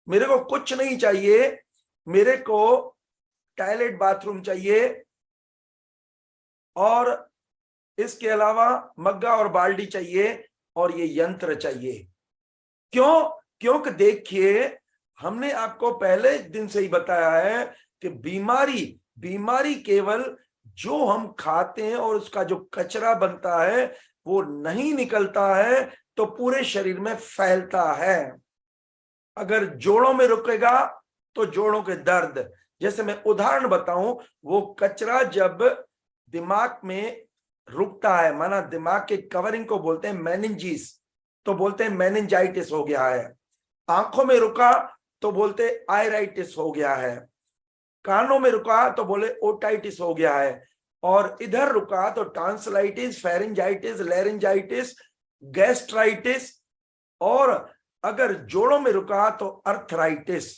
मेरे को कुछ नहीं चाहिए, मेरे को टॉयलेट बाथरूम चाहिए और इसके अलावा मग्गा और बाल्टी चाहिए और ये यंत्र चाहिए। क्यों? क्योंकि देखिए, हमने आपको पहले दिन से ही बताया है कि बीमारी केवल जो हम खाते हैं और उसका जो कचरा बनता है वो नहीं निकलता है तो पूरे शरीर में फैलता है। अगर जोड़ों में रुकेगा तो जोड़ों के दर्द, जैसे मैं उदाहरण बताऊं, वो कचरा जब दिमाग में रुकता है, माना दिमाग के कवरिंग को बोलते हैं मेनिंजिस, तो बोलते हैं मेनिंजाइटिस हो गया है। आंखों में रुका तो बोलते आयराइटिस हो गया है। कानों में रुका तो बोले ओटाइटिस हो गया है। और इधर रुका तो टॉन्सिलाइटिस, फेरिंजाइटिस, लेरिंजाइटिस, गैस्ट्राइटिस। और अगर जोड़ों में रुका तो अर्थराइटिस।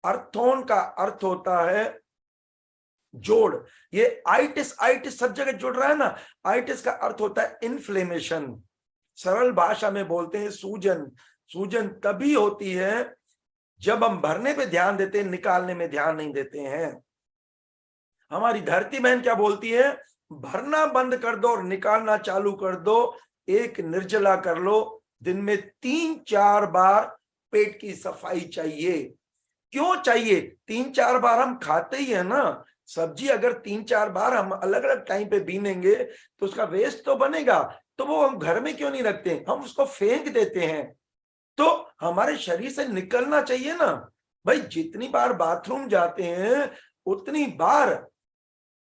अर्थोन का अर्थ होता है जोड़। ये आइटिस सब जगह जुड़ रहा है ना। आइटिस का अर्थ होता है इन्फ्लेमेशन। सरल भाषा में बोलते हैं सूजन। सूजन तभी होती है जब हम भरने पे ध्यान देते हैं, निकालने में ध्यान नहीं देते हैं। हमारी धरती बहन क्या बोलती है? भरना बंद कर दो और निकालना चालू कर दो। एक निर्जला कर लो, दिन में 3-4 बार पेट की सफाई चाहिए। क्यों चाहिए? 3-4 बार हम खाते ही है ना सब्जी। अगर 3-4 बार हम अलग अलग टाइम पे बीनेंगे तो उसका वेस्ट तो बनेगा, तो वो हम घर में क्यों नहीं रखते, हम उसको फेंक देते हैं। तो हमारे शरीर से निकलना चाहिए ना भाई। जितनी बार बाथरूम जाते हैं उतनी बार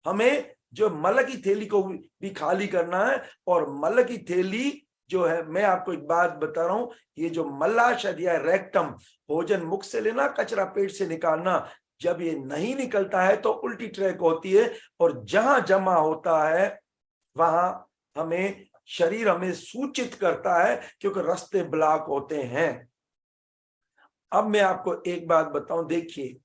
हमें जो मल की थैली को भी खाली करना है। और मल की थैली जो है, मैं आपको एक बात बता रहा हूं, ये जो मलाशय या रेक्टम, भोजन मुख से लेना, कचरा पेट से निकालना, जब ये नहीं निकलता है तो उल्टी ट्रैक होती है और जहां जमा होता है वहां शरीर हमें सूचित करता है क्योंकि रास्ते ब्लॉक होते हैं। अब मैं आपको एक बात बताऊं, देखिए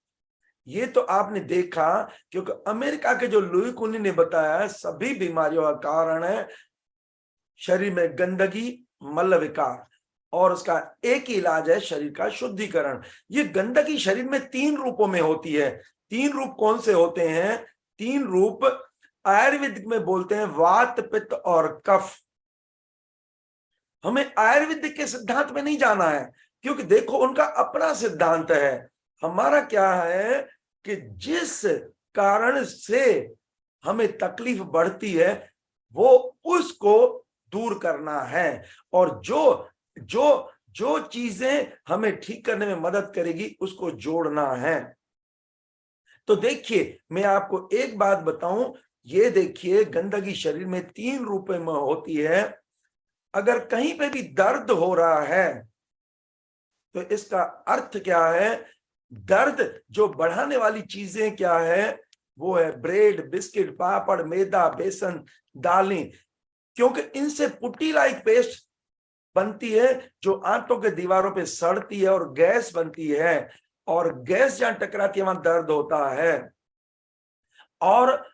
ये तो आपने देखा, क्योंकि अमेरिका के जो लुई कुनी ने बताया है सभी बीमारियों का कारण है शरीर में गंदगी, मल विकार। और उसका एक ही इलाज है शरीर का शुद्धिकरण। ये गंदगी शरीर में 3 रूपों में होती है। 3 रूप कौन से होते हैं? 3 रूप आयुर्वेदिक में बोलते हैं वात, पित्त और कफ। हमें आयुर्वेदिक के सिद्धांत में नहीं जाना है क्योंकि देखो उनका अपना सिद्धांत है। हमारा क्या है कि जिस कारण से हमें तकलीफ बढ़ती है वो उसको दूर करना है। और जो जो जो चीजें हमें ठीक करने में मदद करेगी उसको जोड़ना है। तो देखिए मैं आपको एक बात बताऊं, ये देखिए गंदगी शरीर में 3 रूपों में होती है। अगर कहीं पे भी दर्द हो रहा है तो इसका अर्थ क्या है? दर्द जो बढ़ाने वाली चीजें क्या है? वो है ब्रेड, बिस्किट, पापड़, मैदा, बेसन, दालें। क्योंकि इनसे पुट्टी लाइक पेस्ट बनती है जो आंतों के दीवारों पे सड़ती है और गैस बनती है। और गैस जहां टकराती है वहां दर्द होता है। और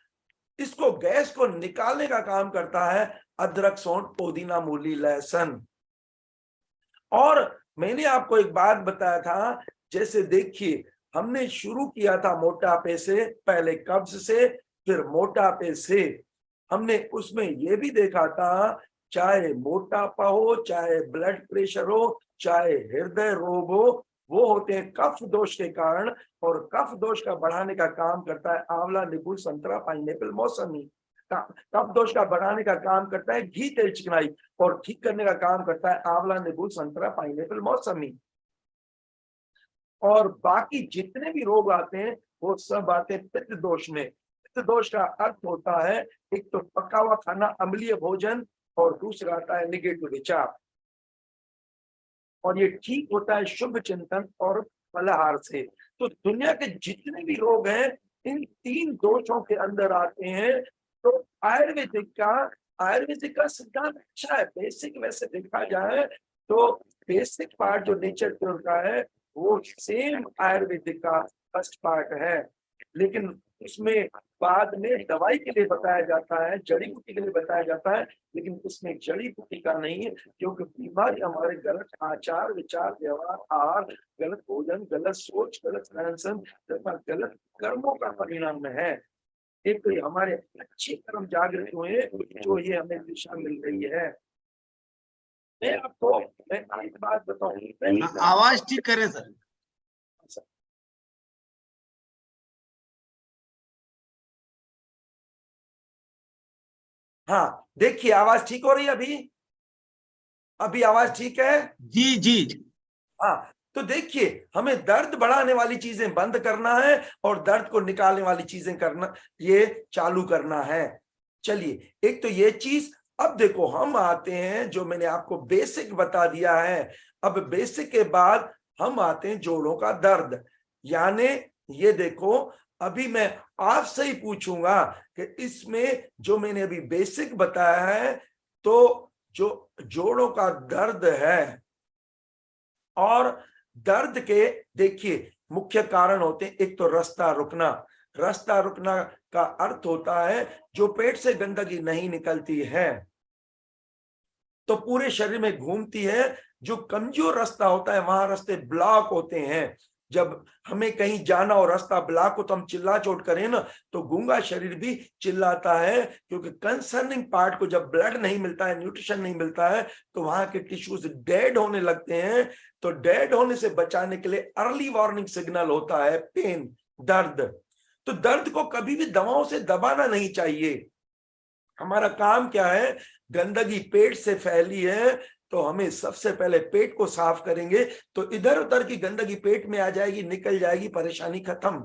इसको गैस को निकालने का काम करता है अदरक, सौंठ, पुदीना, मूली, लहसुन। और मैंने आपको एक बात बताया था, जैसे देखिए हमने शुरू किया था मोटापे से, पहले कब्ज से, फिर मोटापे से। हमने उसमें यह भी देखा था चाहे मोटापा हो, चाहे ब्लड प्रेशर हो, चाहे हृदय रोग हो, वो होते हैं कफ दोष के कारण। और कफ दोष का बढ़ाने का काम करता है आंवला, नींबू, संतरा, पाइनएप्पल, मौसमी। कफ दोष का बढ़ाने का काम करता है घी, तेल, चिकनाई। और ठीक करने का काम करता है आंवला, नींबू, संतरा, पाइनएप्पल, मौसमी। और बाकी जितने भी रोग आते हैं वो सब आते हैं पित्त दोष में। पित्त दोष का अर्थ होता है एक तो पका हुआ खाना, अम्लीय भोजन, और दूसरा आता है निगेटिव विचार। और ये ठीक होता है शुभ चिंतन और फलाहार से। तो दुनिया के जितने भी रोग हैं इन 3 दोषों के अंदर आते हैं। तो आयुर्वेदिक का सिद्धांत अच्छा है, बेसिक वैसे देखा जाए तो बेसिक पार्ट जो नेचर क्योर का है वो सेम आयुर्वेदिक का फर्स्ट पार्ट है। लेकिन उसमें बाद में दवाई के लिए बताया जाता है, जड़ी बूटी के लिए बताया जाता है, लेकिन उसमें जड़ी बूटी का नहीं है, क्योंकि बीमारी हमारे गलत आचार विचार व्यवहार आहार, गलत भोजन, गलत सोच, गलत रहन सहन तथा गलत कर्मों का परिणाम है। एक तो हमारे अच्छे कर्म जागृत हुए, जो ये हमें दिशा मिल रही है। मैं आपको एक बात बताऊं, आवाज ठीक करे सर। हाँ देखिए, आवाज ठीक हो रही है अभी? अभी आवाज ठीक है? जी जी। हाँ, तो देखिए, हमें दर्द बढ़ाने वाली चीजें बंद करना है और दर्द को निकालने वाली चीजें करना, ये चालू करना है। चलिए, एक तो ये चीज। अब देखो, हम आते हैं, जो मैंने आपको बेसिक बता दिया है। अब बेसिक के बाद हम आते हैं जोड़ों का दर्द। यानी ये देखो, अभी मैं आपसे ही पूछूंगा कि इसमें जो मैंने अभी बेसिक बताया है, तो जो जोड़ों का दर्द है और दर्द के देखिए मुख्य कारण होते हैं। एक तो रास्ता रुकना। रास्ता रुकना का अर्थ होता है जो पेट से गंदगी नहीं निकलती है तो पूरे शरीर में घूमती है। जो कमजोर रास्ता होता है वहां रास्ते ब्लॉक होते हैं। जब हमें कहीं जाना और रास्ता ब्लॉक हो तो हम चिल्ला चोट करें ना, तो गूंगा शरीर भी चिल्लाता है, क्योंकि कंसर्निंग पार्ट को जब ब्लड नहीं मिलता है, न्यूट्रिशन नहीं मिलता है, तो वहां के टिश्यूज डेड होने लगते हैं। तो डेड होने से बचाने के लिए अर्ली वार्निंग सिग्नल होता है पेन, दर्द। तो दर्द को कभी भी दवाओं से दबाना नहीं चाहिए। हमारा काम क्या है? गंदगी पेट से फैली है तो हमें सबसे पहले पेट को साफ करेंगे, तो इधर उधर की गंदगी पेट में आ जाएगी, निकल जाएगी, परेशानी खत्म।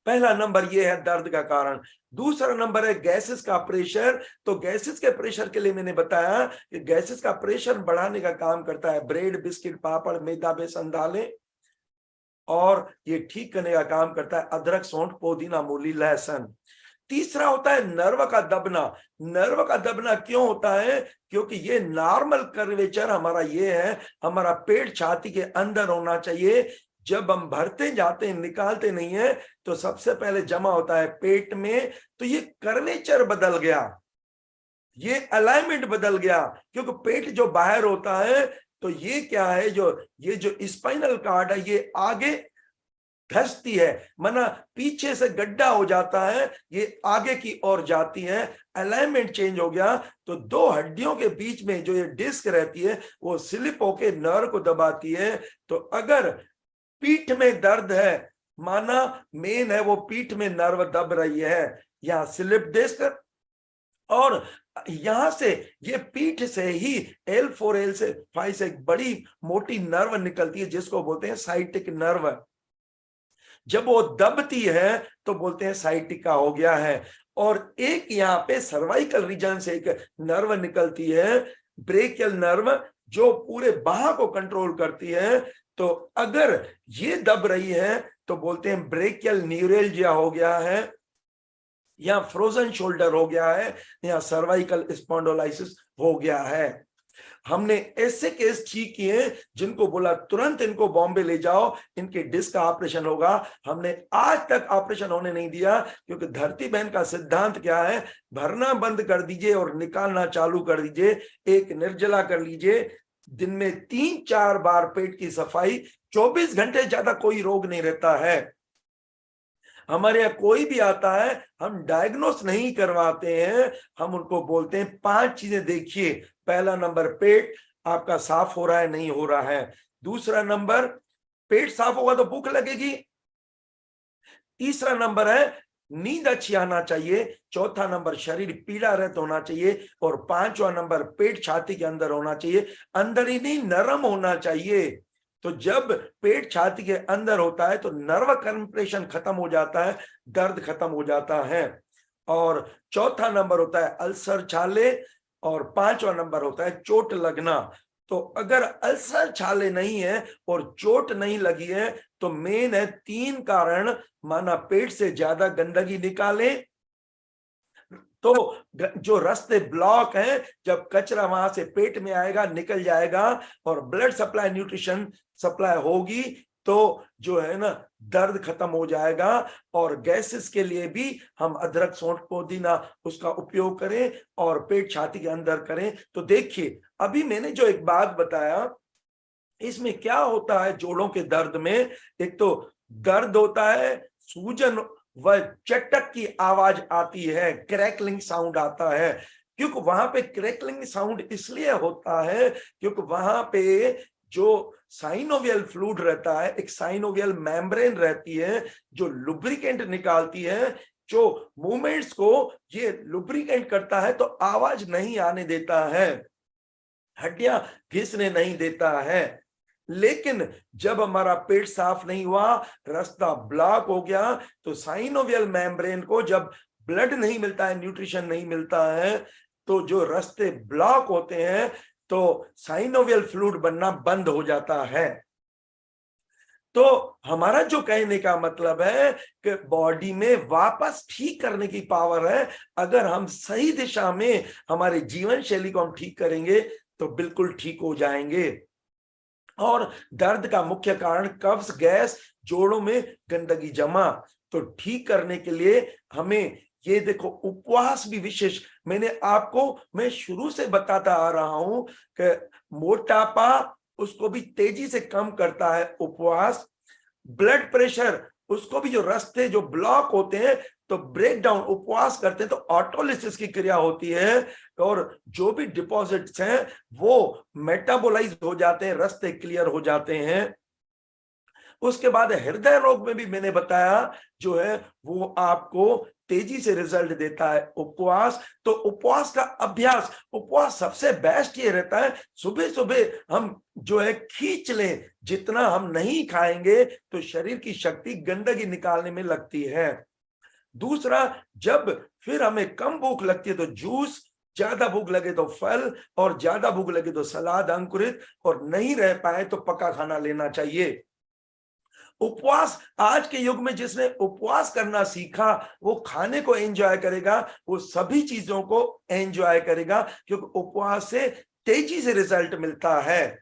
पहला नंबर ये है दर्द का कारण। दूसरा नंबर है गैसेस का प्रेशर। तो गैसेस के प्रेशर के लिए मैंने बताया कि गैसेस का प्रेशर बढ़ाने का काम करता है ब्रेड, बिस्किट, पापड़, मैदा, बेसन, दालें, और ये ठीक करने का काम करता है अदरक, सौंठ, पुदीना, मूली, लहसुन। तीसरा होता है नर्व का दबना। नर्व का दबना क्यों होता है? क्योंकि ये नॉर्मल कर्वेचर हमारा ये है, हमारा पेट छाती के अंदर होना चाहिए। जब हम भरते जाते हैं, निकालते नहीं है, तो सबसे पहले जमा होता है पेट में। तो ये कर्वेचर बदल गया, ये अलाइनमेंट बदल गया, क्योंकि पेट जो बाहर होता है, तो ये क्या है, ये जो स्पाइनल कार्ड है ये आगे धंसती है, मना पीछे से गड्ढा हो जाता है, ये आगे की ओर जाती है। अलाइनमेंट चेंज हो गया, तो दो हड्डियों के बीच में जो ये डिस्क रहती है वो स्लिप होके नर्व को दबाती है। तो अगर पीठ में दर्द है, माना मेन है वो पीठ में नर्व दब रही है, यहाँ स्लिप डिस्क, और यहां से ये पीठ से ही L4 L5 से एक बड़ी मोटी नर्व निकलती है जिसको बोलते हैं साइटिक नर्व। जब वो दबती है तो बोलते हैं साइटिका हो गया है। और एक यहाँ पे सर्वाइकल रीजन से एक नर्व निकलती है, ब्रेकियल नर्व, जो पूरे बाह को कंट्रोल करती है। तो अगर ये दब रही है तो बोलते हैं ब्रेकियल न्यूरेल्जिया हो गया है, या फ्रोजन शोल्डर हो गया है, या सर्वाइकल स्पॉन्डोलाइसिस हो गया है। हमने ऐसे केस ठीक किए जिनको बोला तुरंत इनको बॉम्बे ले जाओ, इनके डिस्क का ऑपरेशन होगा। हमने आज तक ऑपरेशन होने नहीं दिया, क्योंकि धरती बहन का सिद्धांत क्या है? भरना बंद कर दीजिए और निकालना चालू कर दीजिए। एक निर्जला कर लीजिए, दिन में 3-4 बार पेट की सफाई, 24 घंटे ज्यादा कोई रोग नहीं रहता है। हमारे यहाँ कोई भी आता है, हम डायग्नोस नहीं करवाते हैं, हम उनको बोलते हैं 5 चीजें देखिए। पहला नंबर, पेट आपका साफ हो रहा है नहीं हो रहा है। दूसरा नंबर, पेट साफ होगा तो भूख लगेगी। तीसरा नंबर है नींद अच्छी आना चाहिए। चौथा नंबर, शरीर पीड़ा रहित होना चाहिए। और पांचवा नंबर, पेट छाती के अंदर होना चाहिए, अंदर ही नहीं, नरम होना चाहिए। तो जब पेट छाती के अंदर होता है तो नर्व कंप्रेशन खत्म हो जाता है, दर्द खत्म हो जाता है। और चौथा नंबर होता है अल्सर, छाले, और पांचवा नंबर होता है चोट लगना। तो अगर अल्सर, छाले नहीं है और चोट नहीं लगी है, तो मेन है 3 कारण। माना पेट से ज्यादा गंदगी निकाले, तो जो रास्ते ब्लॉक हैं, जब कचरा वहां से पेट में आएगा, निकल जाएगा, और ब्लड सप्लाई, न्यूट्रिशन सप्लाई होगी, तो जो है ना दर्द खत्म हो जाएगा। और गैसेस के लिए भी हम अदरक, सौंठ, पुदीना उसका उपयोग करें और पेट छाती के अंदर करें। तो देखिए अभी मैंने जो एक बात बताया, इसमें क्या होता है जोड़ों के दर्द में, एक तो दर्द होता है, सूजन व चटक की आवाज आती है, क्रैकलिंग साउंड आता है। क्योंकि वहां पे क्रैकलिंग साउंड इसलिए होता है क्योंकि वहां पे जो साइनोवियल फ्लूइड रहता है, एक साइनोवियल मेम्ब्रेन रहती है जो लुब्रिकेंट निकालती है, जो मूवमेंट्स को ये लुब्रिकेंट करता है, तो आवाज नहीं आने देता है, हड्डियां घिसने नहीं देता है। लेकिन जब हमारा पेट साफ नहीं हुआ, रास्ता ब्लॉक हो गया, तो साइनोवियल मेम्ब्रेन को जब ब्लड नहीं मिलता है, न्यूट्रिशन नहीं मिलता है, तो जो रास्ते ब्लॉक होते हैं तो साइनोवियल फ्लूइड बनना बंद हो जाता है। तो हमारा जो कहने का मतलब है कि बॉडी में वापस ठीक करने की पावर है। अगर हम सही दिशा में हमारे जीवन शैली को हम ठीक करेंगे तो बिल्कुल ठीक हो जाएंगे। और दर्द का मुख्य कारण कब्ज, गैस, जोड़ों में गंदगी जमा, तो ठीक करने के लिए हमें ये देखो उपवास भी विशेष, मैं शुरू से बताता आ रहा हूं कि मोटापा उसको भी तेजी से कम करता है उपवास। ब्लड प्रेशर उसको भी, जो रास्ते जो ब्लॉक होते हैं तो ब्रेक डाउन, उपवास करते हैं तो ऑटोलिसिस की क्रिया होती है और जो भी डिपॉजिट्स हैं वो मेटाबोलाइज हो जाते हैं, रास्ते क्लियर हो जाते हैं। उसके बाद हृदय रोग में भी मैंने बताया जो है वो आपको तेजी से रिजल्ट देता है उपवास। तो उपवास का अभ्यास, उपवास सबसे बेस्ट ये रहता है, सुबह सुबह हम जो है खींच लें, जितना हम नहीं खाएंगे तो शरीर की शक्ति गंदगी निकालने में लगती है। दूसरा, जब फिर हमें कम भूख लगती है तो जूस, ज्यादा भूख लगे तो फल, और ज्यादा भूख लगे तो सलाद, अंकुरित, और नहीं रह पाए तो पका खाना लेना चाहिए। उपवास, आज के युग में जिसने उपवास करना सीखा वो खाने को एंजॉय करेगा, वो सभी चीजों को एंजॉय करेगा, क्योंकि उपवास से तेजी से रिजल्ट मिलता है।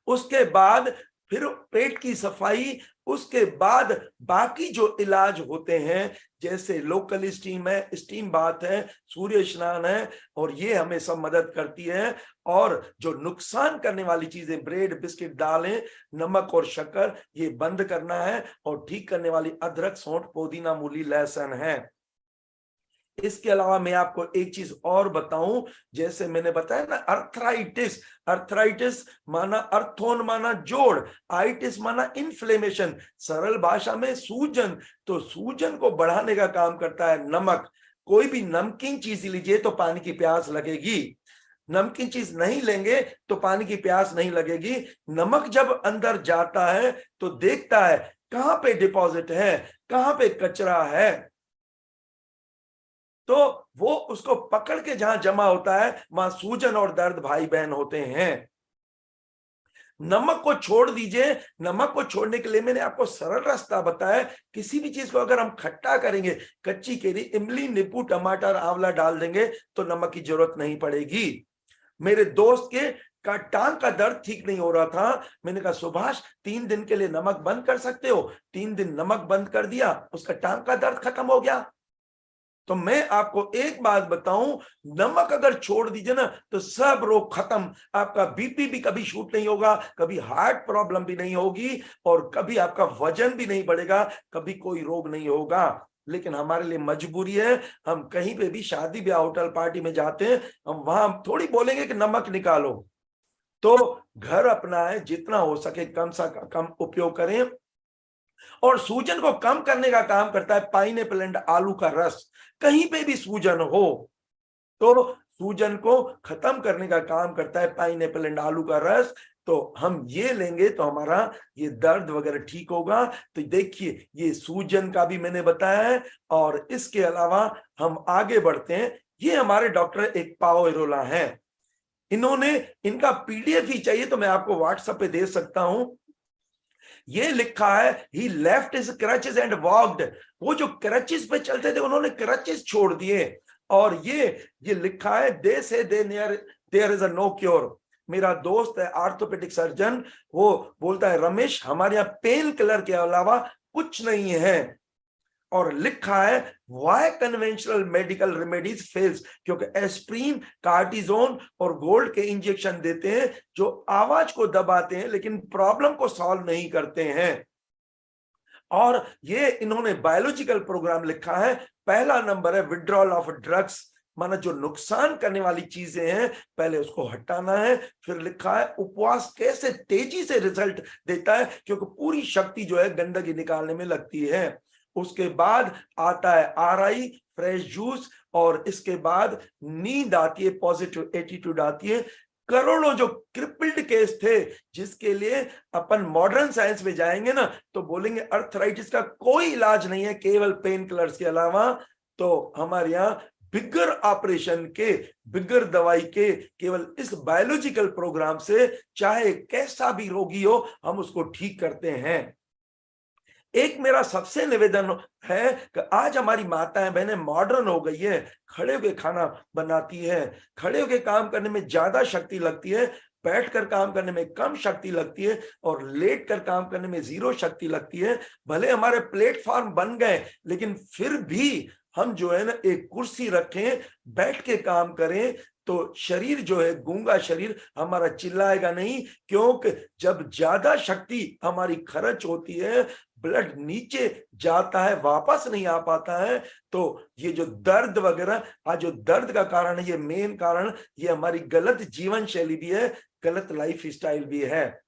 उसके बाद फिर पेट की सफाई, उसके बाद बाकी जो इलाज होते हैं जैसे लोकल स्टीम है, स्टीम बात है, सूर्य स्नान है, और ये हमें सब मदद करती है। और जो नुकसान करने वाली चीजें, ब्रेड, बिस्किट, दालें, नमक और शक्कर, ये बंद करना है। और ठीक करने वाली अदरक, सौंठ, पुदीना, मूली, लहसुन है। इसके अलावा मैं आपको एक चीज और बताऊं, जैसे मैंने बताया ना अर्थराइटिस, अर्थराइटिस माना अर्थोन माना जोड़, आइटिस माना इन्फ्लेमेशन, सरल भाषा में सूजन। तो सूजन को बढ़ाने का काम करता है नमक। कोई भी नमकीन चीज लीजिए तो पानी की प्यास लगेगी, नमकीन चीज नहीं लेंगे तो पानी की प्यास नहीं लगेगी। नमक जब अंदर जाता है तो देखता है कहां पे डिपॉजिट है, कहां पे कचरा है, तो वो उसको पकड़ के जहां जमा होता है वहां सूजन और दर्द भाई बहन होते हैं। नमक को छोड़ दीजिए। नमक को छोड़ने के लिए मैंने आपको सरल रास्ता बताया। किसी भी चीज को अगर हम खट्टा करेंगे, कच्ची केरी, इमली, नींबू, टमाटर, आंवला डाल देंगे तो नमक की जरूरत नहीं पड़ेगी। मेरे दोस्त के का टांग का दर्द ठीक नहीं हो रहा था, मैंने कहा सुभाष 3 दिन के लिए नमक बंद कर सकते हो। 3 दिन नमक बंद कर दिया, उसका टांग का दर्द खत्म हो गया। तो मैं आपको एक बात बताऊं, नमक अगर छोड़ दीजिए ना तो सब रोग खत्म। आपका बीपी भी कभी शूट नहीं होगा, कभी हार्ट प्रॉब्लम भी नहीं होगी, और कभी आपका वजन भी नहीं बढ़ेगा, कभी कोई रोग नहीं होगा। लेकिन हमारे लिए मजबूरी है, हम कहीं पे भी शादी ब्याह, होटल पार्टी में जाते हैं, हम वहां थोड़ी बोलेंगे कि नमक निकालो। तो घर अपना है, जितना हो सके कम सा कम उपयोग करें। और सूजन को कम करने का काम करता है पाइनएप्पल एंड आलू का रस। कहीं पे भी सूजन हो तो सूजन को खत्म करने का काम करता है पाइनएप्पल एंड आलू का रस। तो हम ये लेंगे तो हमारा ये दर्द वगैरह ठीक होगा। तो देखिए ये सूजन का भी मैंने बताया है। और इसके अलावा हम आगे बढ़ते हैं। ये हमारे डॉक्टर एक पाओ एरोला हैं, इन्होंने, इनका पीडीएफ ही चाहिए तो मैं आपको व्हाट्सएप पे दे सकता हूं। ये लिखा है ही left his crutches and walked. वो जो क्रचेस पे चलते थे उन्होंने क्रचेस छोड़ दिए। और ये लिखा है they say there is a no cure. मेरा दोस्त है ऑर्थोपेडिक सर्जन, वो बोलता है रमेश हमारे यहाँ पेन किलर के अलावा कुछ नहीं है, और लिखा है why conventional medical remedies fails, क्योंकि एस्प्रिन, कार्टिजोन और गोल्ड के इंजेक्शन देते हैं जो आवाज को दबाते हैं लेकिन प्रॉब्लम को सॉल्व नहीं करते हैं। और ये इन्होंने बायोलॉजिकल प्रोग्राम लिखा है, पहला नंबर है विड्रॉल ऑफ ड्रग्स, माना जो नुकसान करने वाली चीजें हैं पहले उसको हटाना है। फिर लिखा है उपवास कैसे तेजी से रिजल्ट देता है, क्योंकि पूरी शक्ति जो है गंदगी निकालने में लगती है। उसके बाद आता है RI, फ्रेश जूस, और इसके बाद नींद आती है, पॉजिटिव एटीट्यूड आती है। करोड़ों जो क्रिपल्ड केस थे जिसके लिए अपन मॉडर्न साइंस में जाएंगे ना तो बोलेंगे अर्थराइटिस का कोई इलाज नहीं है केवल पेन किलर्स के अलावा, तो हमारे यहाँ बिगर ऑपरेशन के, बिगर दवाई के, केवल इस बायोलॉजिकल प्रोग्राम से चाहे कैसा भी रोगी हो हम उसको ठीक करते हैं। एक मेरा सबसे निवेदन है कि आज हमारी माताएं बहनें मॉडर्न हो गई है, खड़े होकर खाना बनाती है, खड़े होकर काम करने में ज्यादा शक्ति लगती है, बैठकर काम करने में कम शक्ति लगती है, और लेट कर काम करने में 0 शक्ति लगती है। भले हमारे प्लेटफॉर्म बन गए लेकिन फिर भी हम जो है ना एक कुर्सी रखें, बैठ के काम करें तो शरीर जो है, गूंगा शरीर हमारा चिल्लाएगा नहीं, क्योंकि जब ज्यादा शक्ति हमारी खर्च होती है, ब्लड नीचे जाता है, वापस नहीं आ पाता है, तो ये जो दर्द वगैरह, आज जो दर्द का कारण है, ये मेन कारण ये हमारी गलत जीवन शैली भी है, गलत लाइफ स्टाइल भी है।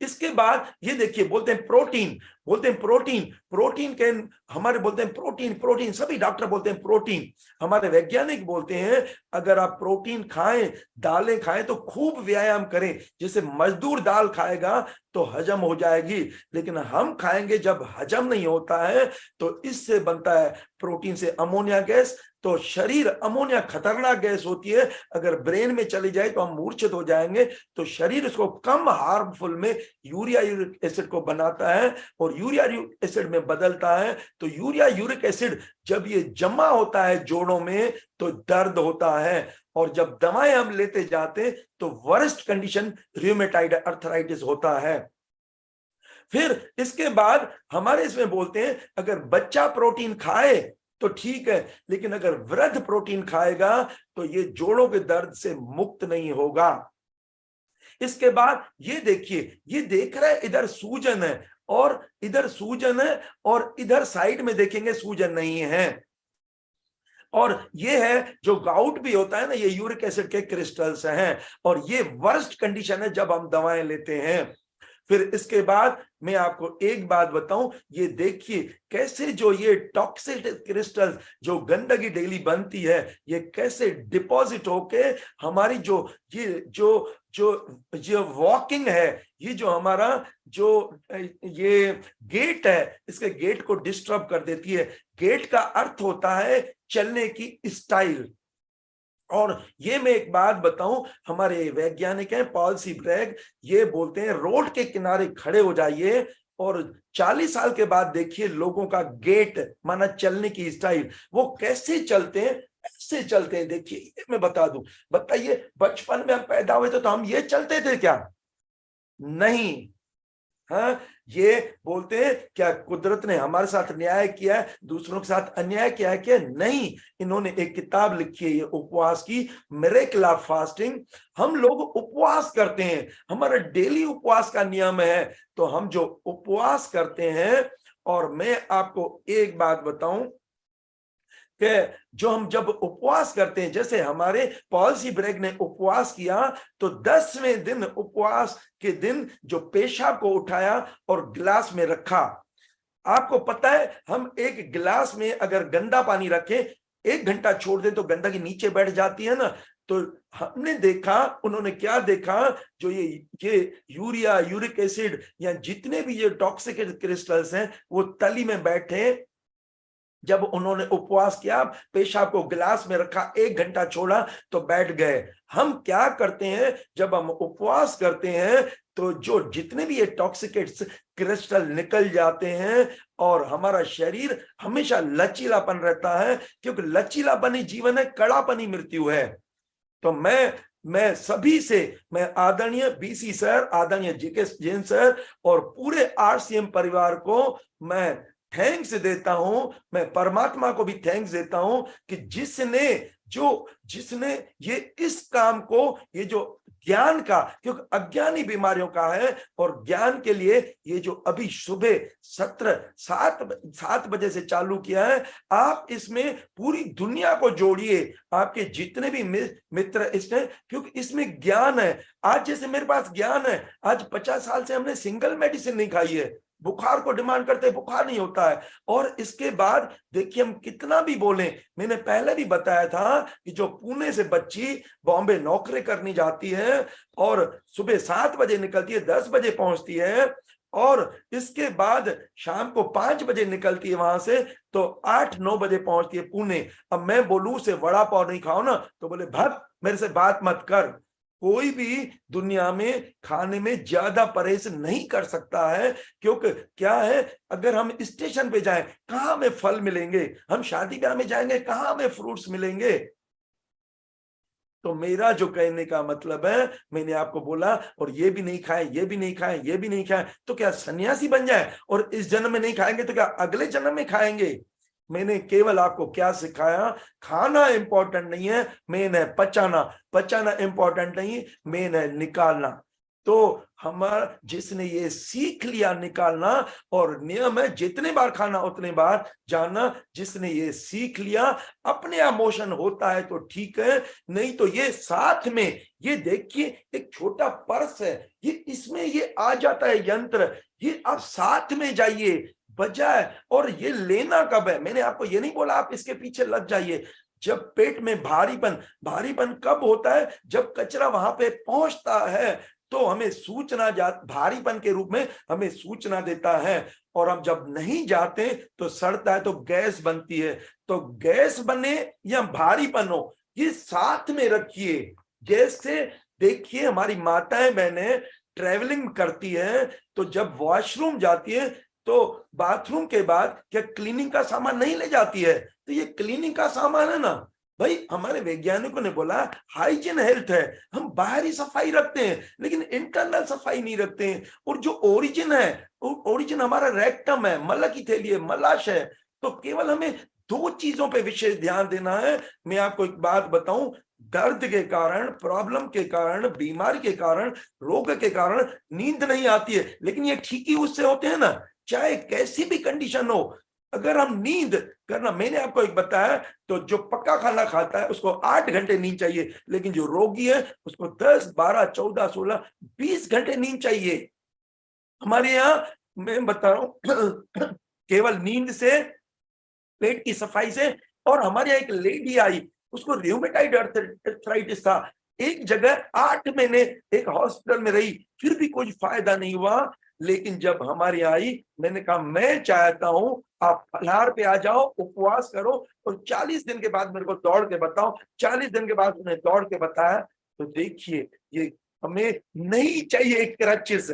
इसके बाद ये देखिए बोलते हैं प्रोटीन, बोलते हैं प्रोटीन, प्रोटीन के हमारे बोलते हैं प्रोटीन, प्रोटीन सभी डॉक्टर बोलते हैं प्रोटीन, हमारे वैज्ञानिक बोलते हैं अगर आप प्रोटीन खाएं, दालें खाएं तो खूब व्यायाम करें, जैसे मजदूर दाल खाएगा तो हजम हो जाएगी, लेकिन हम खाएंगे जब हजम नहीं होता है तो इससे बनता है प्रोटीन से अमोनिया गैस। तो शरीर, अमोनिया खतरनाक गैस होती है, अगर ब्रेन में चली जाए तो हम मूर्छित हो जाएंगे, तो शरीर इसको कम हार्मफुल में यूरिया यूरिक एसिड को बनाता है और यूरिया यूरिक एसिड में बदलता है। तो यूरिया यूरिक एसिड जब ये जमा होता है जोड़ों में तो दर्द होता है, और जब दवाएं हम लेते जाते तो वर्स्ट कंडीशन रूमेटाइड अर्थराइटिस होता है। फिर इसके बाद हमारे इसमें बोलते हैं अगर बच्चा प्रोटीन खाए तो ठीक है, लेकिन अगर वृद्ध प्रोटीन खाएगा तो ये जोड़ों के दर्द से मुक्त नहीं होगा। इसके बाद ये देखिए, ये देख रहे हैं इधर सूजन है और इधर सूजन है, और इधर साइड में देखेंगे सूजन नहीं है, और ये है जो गाउट भी होता है ना, ये यूरिक एसिड के क्रिस्टल्स हैं, और ये वर्स्ट कंडीशन है जब हम दवाएं लेते हैं। फिर इसके बाद मैं आपको एक बात बताऊं, ये देखिए कैसे जो ये टॉक्सिक क्रिस्टल, जो गंदगी डेली बनती है, ये कैसे डिपॉजिट होके हमारी जो ये जो वॉकिंग है, ये जो हमारा जो ये गेट है, इसके गेट को डिस्टर्ब कर देती है। गेट का अर्थ होता है चलने की स्टाइल। और ये मैं एक बात बताऊं, हमारे वैज्ञानिक हैं पॉल सी ब्रैग, ये बोलते हैं रोड के किनारे खड़े हो जाइए और 40 साल के बाद देखिए लोगों का गेट, माना चलने की स्टाइल, वो कैसे चलते हैं, ऐसे चलते हैं। देखिए मैं बता दूं, बताइए बचपन में हम पैदा हुए थे तो हम ये चलते थे क्या? नहीं। हाँ, ये बोलते हैं क्या कुदरत ने हमारे साथ न्याय किया है, दूसरों के साथ अन्याय किया है क्या? नहीं। इन्होंने एक किताब लिखी है ये उपवास की, मिरेकल ऑफ फास्टिंग। हम लोग उपवास करते हैं, हमारा डेली उपवास का नियम है, तो हम जो उपवास करते हैं, और मैं आपको एक बात बताऊं कि जो हम जब उपवास करते हैं, जैसे हमारे पॉल सी ब्रैग ने उपवास किया तो 10वें दिन, उपवास के दिन जो पेशाब को उठाया और गिलास में रखा। आपको पता है हम एक गिलास में अगर गंदा पानी रखें, 1 घंटा छोड़ दें तो गंदगी नीचे बैठ जाती है ना। तो हमने देखा, उन्होंने क्या देखा, जो ये यूरिया यूरिक एसिड या जितने भी ये टॉक्सिक क्रिस्टल्स हैं वो तली में बैठे। जब उन्होंने उपवास किया, पेशाब को गिलास में रखा, 1 घंटा छोड़ा तो बैठ गए। हम क्या करते हैं जब हम उपवास करते हैं तो जो जितने भी ये टॉक्सिकेट्स क्रिस्टल निकल जाते हैं, और हमारा शरीर हमेशा लचीलापन रहता है, क्योंकि लचीलापन ही जीवन है, कड़ापन ही मृत्यु है। तो मैं मैं सभी से, मैं आदरणीय बीसी सर, आदरणीय जीके जैन सर और पूरे आरसीएम परिवार को मैं थैंक्स देता हूं। मैं परमात्मा को भी थैंक्स देता हूं कि जिसने ये इस काम को, ये जो ज्ञान का, क्योंकि अज्ञानी बीमारियों का है, और ज्ञान के लिए ये जो अभी सुबह सत्र 7 बजे से चालू किया है, आप इसमें पूरी दुनिया को जोड़िए, आपके जितने भी मित्र इसमें, क्योंकि इसमें ज्ञान है। आज जैसे मेरे पास ज्ञान है, आज 50 साल से हमने सिंगल मेडिसिन नहीं खाई है, बुखार को डिमांड करते बुखार नहीं होता है। और इसके बाद देखिए हम कितना भी बोले, मैंने पहले भी बताया था कि जो पुणे से बच्ची बॉम्बे नौकरी करनी जाती है और सुबह 7 बजे निकलती है, 10 बजे पहुंचती है, और इसके बाद शाम को 5 बजे निकलती है वहां से, तो 8-9 बजे पहुंचती है पुणे। अब मैं बोलूं उसे वड़ा पाव नहीं खाओ ना, तो बोले भाग, मेरे से बात मत कर। कोई भी दुनिया में खाने में ज्यादा परहेज नहीं कर सकता है, क्योंकि क्या है, अगर हम स्टेशन पे जाएं कहां हमें फल मिलेंगे, हम शादी ब्याह में जाएंगे कहां हमें फ्रूट्स मिलेंगे। तो मेरा जो कहने का मतलब है, मैंने आपको बोला, और ये भी नहीं खाए, ये भी नहीं खाए, ये भी नहीं खाए, तो क्या सन्यासी बन जाए, और इस जन्म में नहीं खाएंगे तो क्या अगले जन्म में खाएंगे। मैंने केवल आपको क्या सिखाया, खाना इंपॉर्टेंट नहीं है, मेन है पचाना, पचाना इंपॉर्टेंट नहीं, मेन है निकालना। तो हमारा जिसने ये सीख लिया निकालना, और नियम है जितने बार खाना उतने बार जाना, जिसने ये सीख लिया, अपने इमोशन होता है तो ठीक है, नहीं तो ये साथ में, ये देखिए एक छोटा पर्स है, ये इसमें ये आ जाता है यंत्र, ये आप साथ में जाइए बजाय, और ये लेना कब है, मैंने आपको ये नहीं बोला आप इसके पीछे लग जाइए। जब पेट में भारीपन कब होता है, जब कचरा वहां पे पहुंचता है तो हमें सूचना भारीपन के रूप में हमें सूचना देता है, और हम जब नहीं जाते तो सड़ता है, तो गैस बनती है। तो गैस बने या भारीपन हो, ये साथ में रखिए। जैसे देखिए हमारी माताएं बहनें ट्रेवलिंग करती है, तो जब वॉशरूम जाती है तो बाथरूम के बाद क्या क्लीनिंग का सामान नहीं ले जाती है, तो ये क्लीनिंग का सामान है ना भाई। हमारे वैज्ञानिकों ने बोला हाइजीन हेल्थ है, हम बाहरी सफाई रखते हैं लेकिन इंटरनल सफाई नहीं रखते हैं। और जो ओरिजिन है, ओरिजिन हमारा रेक्टम है, मल की थैली है, मलाश है। तो केवल हमें 2 चीजों पे विशेष ध्यान देना है। मैं आपको एक बात बताऊं, दर्द के कारण, प्रॉब्लम के कारण, बीमारी के कारण, रोग के कारण नींद नहीं आती है, लेकिन ये ठीक ही उससे होते हैं ना, चाहे कैसी भी कंडीशन हो। अगर हम नींद करना, मैंने आपको एक बताया, तो जो पक्का खाना खाता है उसको 8 घंटे नींद चाहिए, लेकिन जो रोगी है उसको 10, 12, 14, 16, 20 घंटे नींद चाहिए। हमारे यहाँ मैं बता रहा हूं केवल नींद से, पेट की सफाई से। और हमारे यहाँ एक लेडी आई, उसको रियोमेटाइड अर्थराइटिस था, एक जगह 8 महीने एक हॉस्पिटल में रही, फिर भी कुछ फायदा नहीं हुआ। लेकिन जब हमारी आई, मैंने कहा मैं चाहता हूं आप फलाहार पे आ जाओ, उपवास करो, और 40 दिन के बाद मेरे को दौड़ के बताओ। 40 दिन के बाद उन्हें दौड़ के बताया। तो देखिए, ये हमें नहीं चाहिए एक क्रचिस,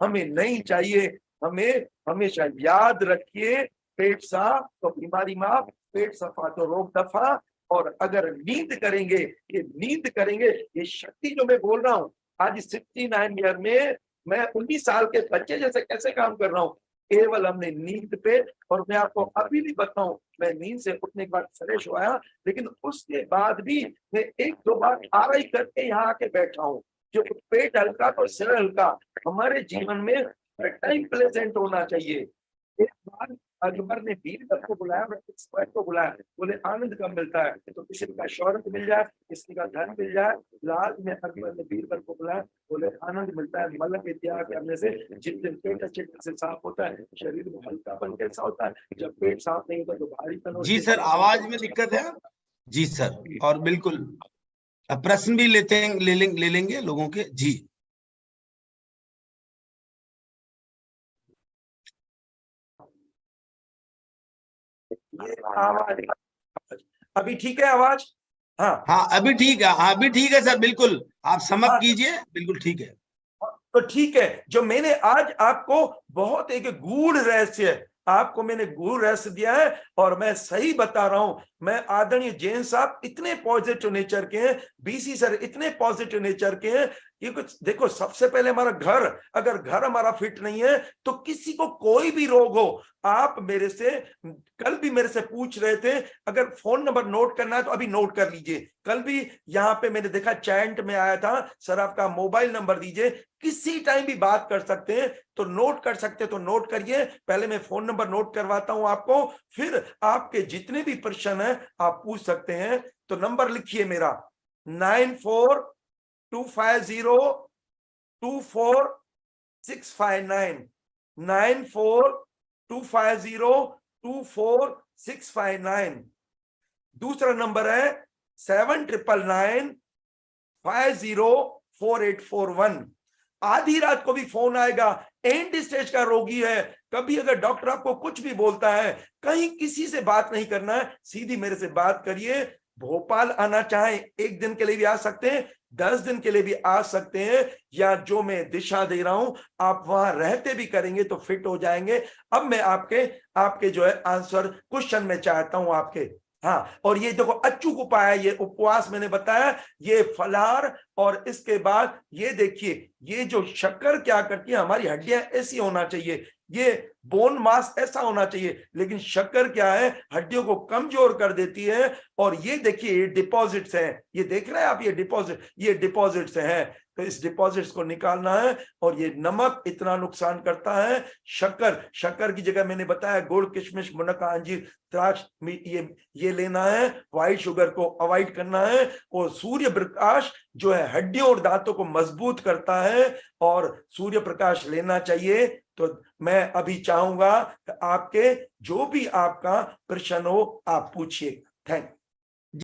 हमें नहीं चाहिए। हमें हमेशा याद रखिए, पेट साफ तो बीमारी माफ, पेट सफा तो रोग दफा। और अगर नींद करेंगे, ये शक्ति जो मैं बोल रहा हूँ, आज 69 ईयर में मैं 19 साल के बच्चे जैसे कैसे काम कर रहा हूँ, केवल हमने नींद पे। और मैं आपको अभी भी बताऊं, मैं नींद से उठने के बाद फ्रेश हुआ, लेकिन उसके बाद भी मैं 1-2 बार आरआई करके यहाँ आके बैठा हूँ। जो पेट हल्का तो सिर हल्का, हमारे जीवन में टाइम प्लेजेंट होना चाहिए। एक बार अकबर ने बीरबल को बुलाया, को बुलाया, बोले आनंद कब मिलता है, तो किसी का शौहरत मिल जाए, किसी का धन मिल जाए। लाल में अकबर ने बीरबल को बुलाया, बोले आनंद मिलता है मल के त्याग करने से। जिस दिन पेट अच्छे से साफ होता है, शरीर में हल्कापन कैसा होता है, जब पेट साफ नहीं होता तो भारीपन। जी सर, आवाज में दिक्कत है। जी सर, और बिल्कुल प्रश्न भी ले लेंगे लोगों के। जी आवाज अभी ठीक है आवाज? हाँ हाँ, अभी ठीक है, अभी ठीक है सर, बिल्कुल आप समझ कीजिए, बिल्कुल ठीक है। तो ठीक है, जो मैंने आज आपको बहुत एक गूढ़ रहस्य आपको मैंने गुरु रहस्य दिया है और मैं सही बता रहा हूं। मैं आदरणीय जैन साहब इतने पॉजिटिव नेचर के हैं, बीसी सर इतने पॉजिटिव नेचर के हैं। ये कुछ देखो, सबसे पहले हमारा घर, अगर घर हमारा फिट नहीं है तो किसी को कोई भी रोग हो, आप मेरे से कल भी मेरे से पूछ रहे थे, अगर फोन नंबर नोट करना है तो अभी नोट कर लीजिए। कल भी यहाँ पे मैंने देखा चैट में आया था, सर आपका मोबाइल नंबर दीजिए, किसी टाइम भी बात कर सकते हैं, तो नोट कर सकते हैं तो नोट करिए। पहले मैं फोन नंबर नोट करवाता हूं आपको, फिर आपके जितने भी प्रश्न है आप पूछ सकते हैं। तो नंबर लिखिए मेरा 9425024659, 9425024659। दूसरा नंबर है 7999504841। आधी रात को भी फोन आएगा, एंड स्टेज का रोगी है, कभी अगर डॉक्टर आपको कुछ भी बोलता है, कहीं किसी से बात नहीं करना है, सीधी मेरे से बात करिए। भोपाल आना चाहे एक दिन के लिए भी आ सकते हैं, 10 दिन के लिए भी आ सकते हैं, या जो मैं दिशा दे रहा हूं आप वहां रहते भी करेंगे तो फिट हो जाएंगे। अब मैं आपके जो है आंसर क्वेश्चन में चाहता हूं आपके। हाँ, और ये देखो अचूक उपाय, ये उपवास मैंने बताया, ये फलाहार, और इसके बाद ये देखिए, ये जो शक्कर क्या करती है, हमारी हड्डियां ऐसी होना चाहिए, ये बोन मास ऐसा होना चाहिए, लेकिन शक्कर क्या है, हड्डियों को कमजोर कर देती है। और ये देखिए ये डिपॉजिट्स हैं, ये देख रहे हैं आप, ये डिपॉजिट्स हैं, तो इस डिपॉजिट्स को निकालना है। और ये नमक इतना नुकसान करता है, शक्कर की जगह मैंने बताया गुड़, किशमिश, मुनक्का, अंजीर, द्राक्ष, ये लेना है, व्हाइट शुगर को अवॉइड करना है। और सूर्य प्रकाश जो है हड्डियों और दांतों को मजबूत करता है, और सूर्य प्रकाश लेना चाहिए। तो मैं अभी चाहूंगा कि आपके जो भी आपका प्रश्न हो आप पूछिए। Thank you.